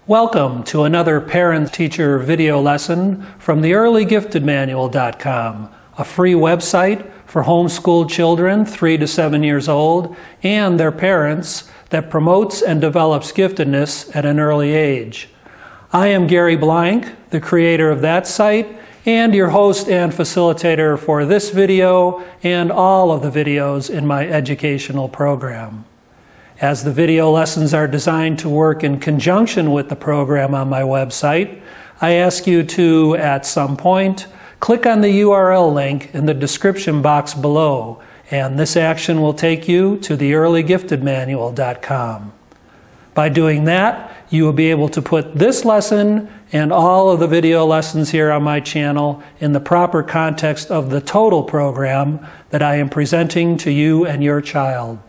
Welcome to another parent-teacher video lesson from the earlygiftedmanual.com, a free website for homeschooled children 3 to 7 years old and their parents that promotes and develops giftedness at an early age. I am Gary Blank, the creator of that site, and your host and facilitator for this video and all of the videos in my educational program. As the video lessons are designed to work in conjunction with the program on my website, I ask you to, at some point, click on the URL link in the description box below, and this action will take you to the earlygiftedmanual.com. By doing that, you will be able to put this lesson and all of the video lessons here on my channel in the proper context of the total program that I am presenting to you and your child.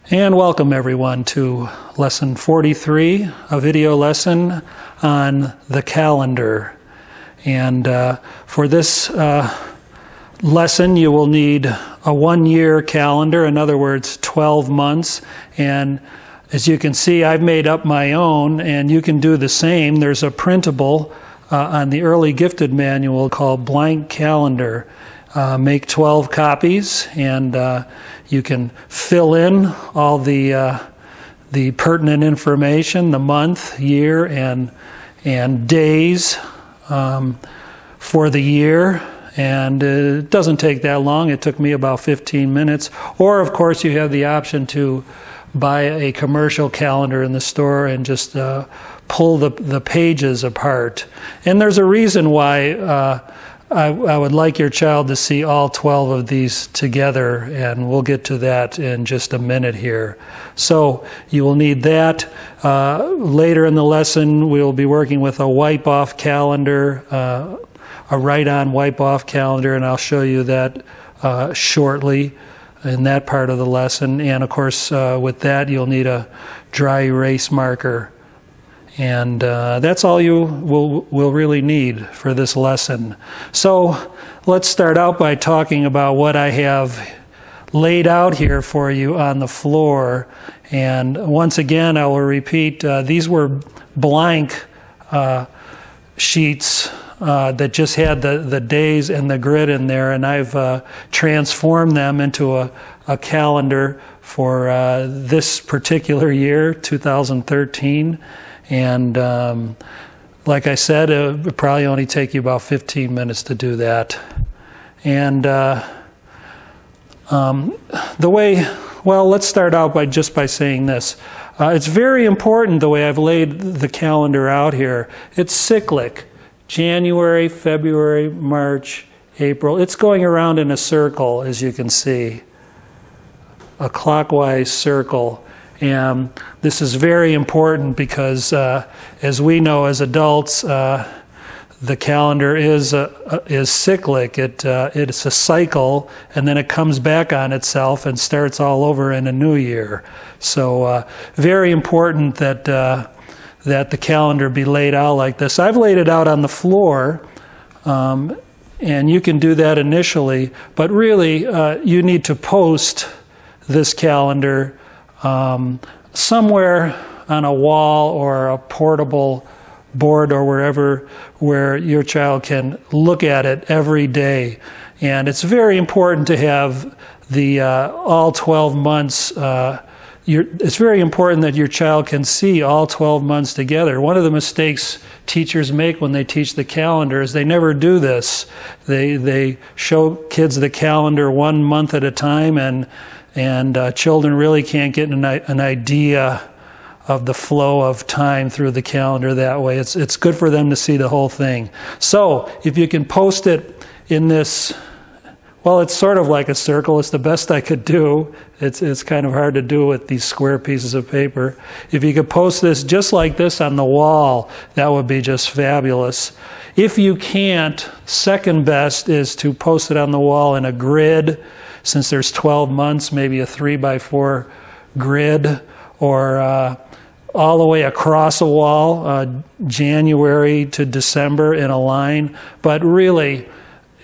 And welcome everyone to lesson 43, a video lesson on the calendar. And for this lesson you will need a 1-year calendar, in other words 12 months. And as you can see, I've made up my own, and you can do the same. There's a printable on the Early Gifted Manual called Blank Calendar. Make 12 copies, and you can fill in all the pertinent information, the month, year, and days for the year. And it doesn't take that long. It took me about 15 minutes. Or, of course, you have the option to buy a commercial calendar in the store and just pull the pages apart. And there's a reason why I would like your child to see all 12 of these together, and we'll get to that in just a minute here. So you will need that. Later in the lesson, we will be working with a wipe-off calendar, a write-on wipe-off calendar, and I'll show you that shortly in that part of the lesson. And of course, with that, you'll need a dry erase marker. And that's all you will really need for this lesson. So let's start out by talking about what I have laid out here for you on the floor. And once again, I will repeat, these were blank sheets that just had the days and the grid in there, and I've transformed them into a calendar for this particular year, 2013. And like I said, it would probably only take you about 15 minutes to do that. And let's start out by saying this. It's very important the way I've laid the calendar out here. It's cyclic. January, February, March, April. It's going around in a circle, as you can see. A clockwise circle. And this is very important because, as we know as adults, the calendar is cyclic. It's a cycle, and then it comes back on itself and starts all over in a new year. So very important that the calendar be laid out like this. I've laid it out on the floor, and you can do that initially, but really you need to post this calendar somewhere on a wall or a portable board or wherever where your child can look at it every day. And it's very important to have the all 12 months. It's very important that your child can see all 12 months together. One of the mistakes teachers make when they teach the calendar is they never do this. They show kids the calendar 1 month at a time, and children really can't get an idea of the flow of time through the calendar that way. It's good for them to see the whole thing. So if you can post it in this, well, it's sort of like a circle. It's the best I could do. It's kind of hard to do with these square pieces of paper. If you could post this just like this on the wall, that would be just fabulous. If you can't, second best is to post it on the wall in a grid. Since there's 12 months, maybe a 3x4 grid, or all the way across a wall, January to December in a line. But really,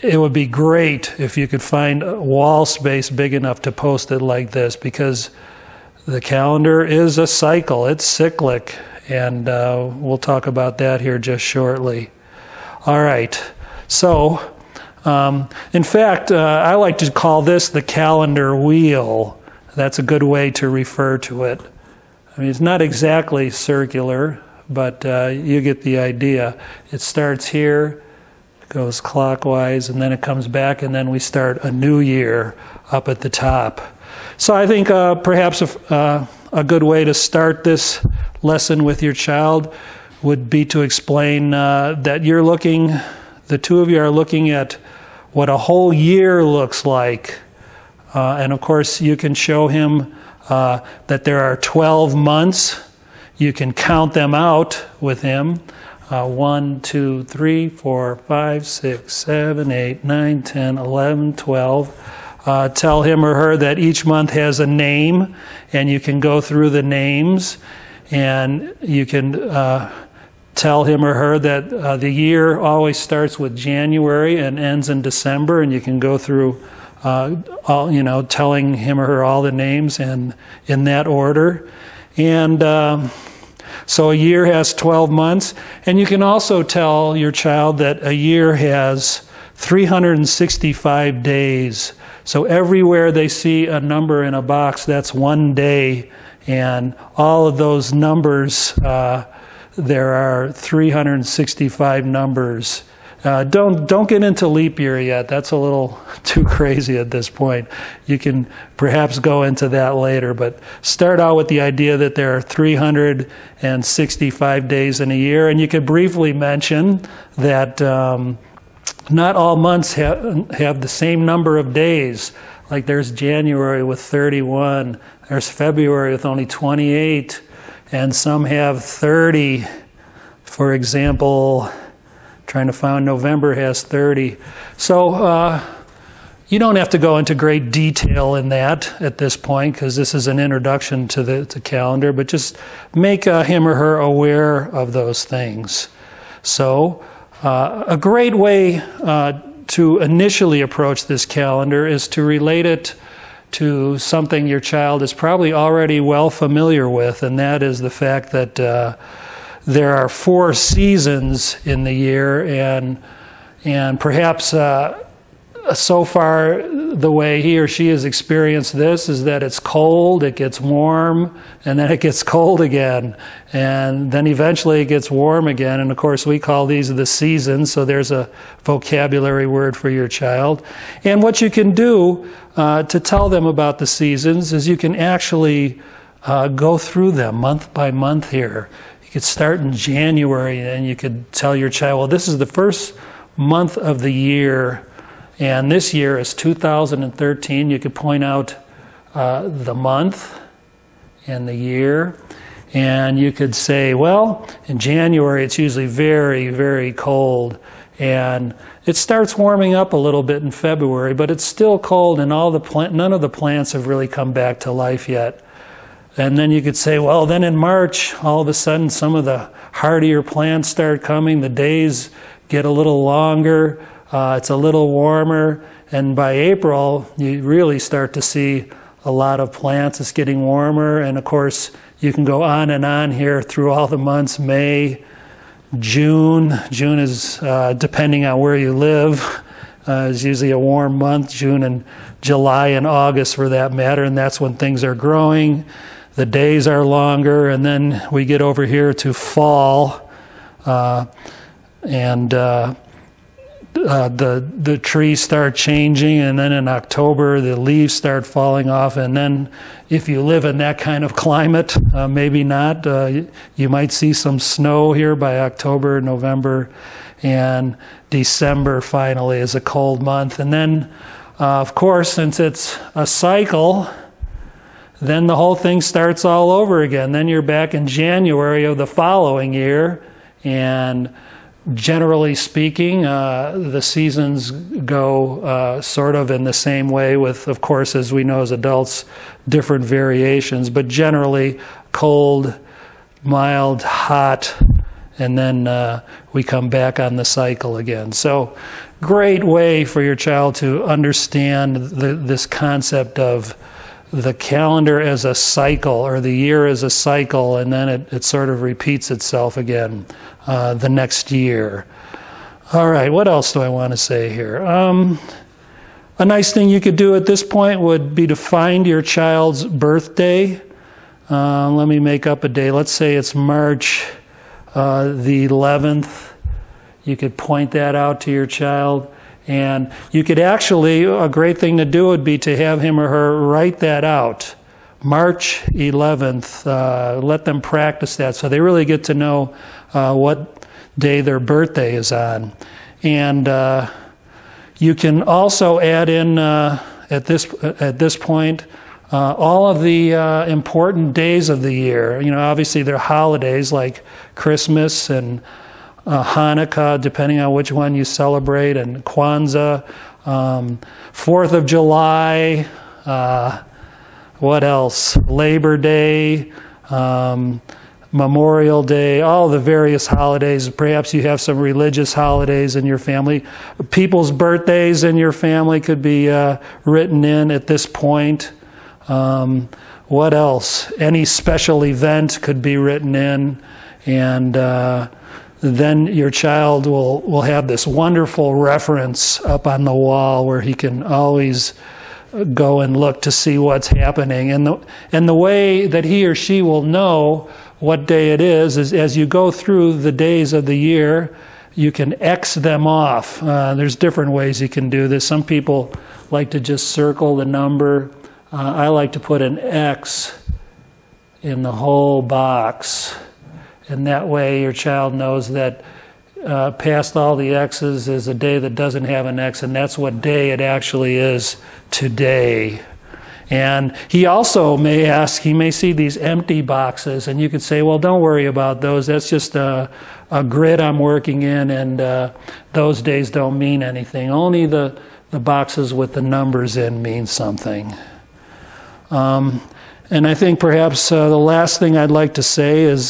it would be great if you could find a wall space big enough to post it like this, because the calendar is a cycle. It's cyclic, and we'll talk about that here just shortly. All right. So, in fact, I like to call this the calendar wheel. That's a good way to refer to it. I mean, it's not exactly circular, but you get the idea. It starts here, goes clockwise, and then it comes back, and then we start a new year up at the top. So I think perhaps a good way to start this lesson with your child would be to explain that you're looking, the two of you are looking at what a whole year looks like. And of course, you can show him that there are 12 months. You can count them out with him. 1, 2, 3, 4, 5, 6, 7, 8, 9, 10, 11, 12. Tell him or her that each month has a name, and you can go through the names, and you can tell him or her that the year always starts with January and ends in December, and you can go through telling him or her all the names and in that order. And so a year has 12 months, and you can also tell your child that a year has 365 days. So everywhere they see a number in a box, that's one day, and all of those numbers, there are 365 numbers. Don't get into leap year yet. That's a little too crazy at this point. You can perhaps go into that later, but start out with the idea that there are 365 days in a year, and you could briefly mention that not all months have the same number of days. Like there's January with 31, there's February with only 28, and some have 30. For example, trying to find November has 30. So you don't have to go into great detail in that at this point, because this is an introduction to the calendar, but just make him or her aware of those things. So a great way to initially approach this calendar is to relate it to something your child is probably already well familiar with, and that is the fact that there are 4 seasons in the year, and perhaps so far the way he or she has experienced this is that it's cold, it gets warm, and then it gets cold again, and then eventually it gets warm again. And of course we call these the seasons, so there's a vocabulary word for your child. And what you can do to tell them about the seasons is you can actually go through them month by month here. You could start in January, and you could tell your child, well, this is the first month of the year, and this year is 2013. You could point out the month and the year, and you could say, well, in January it's usually very, very cold, and it starts warming up a little bit in February, but it's still cold, and none of the plants have really come back to life yet. And then you could say, well, then in March, all of a sudden some of the hardier plants start coming, the days get a little longer, it's a little warmer, and by April you really start to see a lot of plants. It's getting warmer, and of course you can go on and on here through all the months. May, June is depending on where you live, is usually a warm month. June and July and August for that matter, and that's when things are growing. The days are longer, and then we get over here to fall, and the trees start changing, and then in October the leaves start falling off, and then if you live in that kind of climate, maybe not, you might see some snow here by October, November, and December finally is a cold month. And then of course, since it's a cycle, then the whole thing starts all over again. Then you're back in January of the following year, and generally speaking, the seasons go sort of in the same way with, of course, as we know as adults, different variations, but generally cold, mild, hot, and then we come back on the cycle again. So great way for your child to understand this concept of the calendar as a cycle, or the year as a cycle, and then it sort of repeats itself again the next year. All right, what else do I want to say here? A nice thing you could do at this point would be to find your child's birthday. Let me make up a day. Let's say it's March the 11th. You could point that out to your child. And you could actually, a great thing to do would be to have him or her write that out. March 11th. Let them practice that so they really get to know what day their birthday is on. And you can also add in at this point all of the important days of the year. You know, obviously there are holidays like Christmas and Hanukkah, depending on which one you celebrate, and Kwanzaa, 4th of July, what else? Labor Day, Memorial Day, all the various holidays. Perhaps you have some religious holidays in your family. People's birthdays in your family could be written in at this point. What else? Any special event could be written in, and then your child will have this wonderful reference up on the wall where he can always go and look to see what's happening. And the way that he or she will know what day it is as you go through the days of the year, you can X them off. There's different ways you can do this. Some people like to just circle the number. I like to put an X in the whole box. And that way your child knows that past all the X's is a day that doesn't have an X, and that's what day it actually is today. And he also may ask, he may see these empty boxes, and you could say, well, don't worry about those. That's just a grid I'm working in, and those days don't mean anything. Only the boxes with the numbers in mean something. And I think perhaps the last thing I'd like to say is,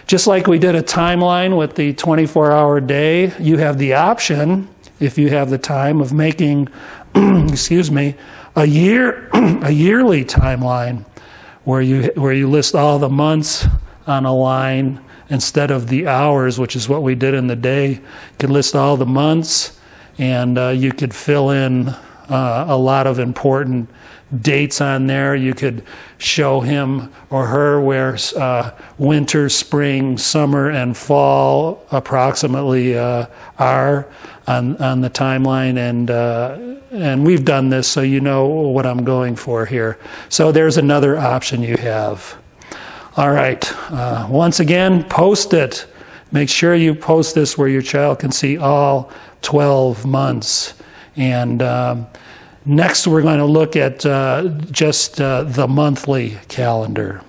just like we did a timeline with the 24-hour day, you have the option, if you have the time, of making, excuse me, a yearly timeline where you list all the months on a line instead of the hours, which is what we did in the day. You could list all the months, and you could fill in a lot of important dates on there. You could show him or her where winter, spring, summer, and fall approximately are on the timeline, and we've done this so you know what I'm going for here. So there's another option you have. All right, once again, post it. Make sure you post this where your child can see all 12 months. And next, we're going to look at just the monthly calendar.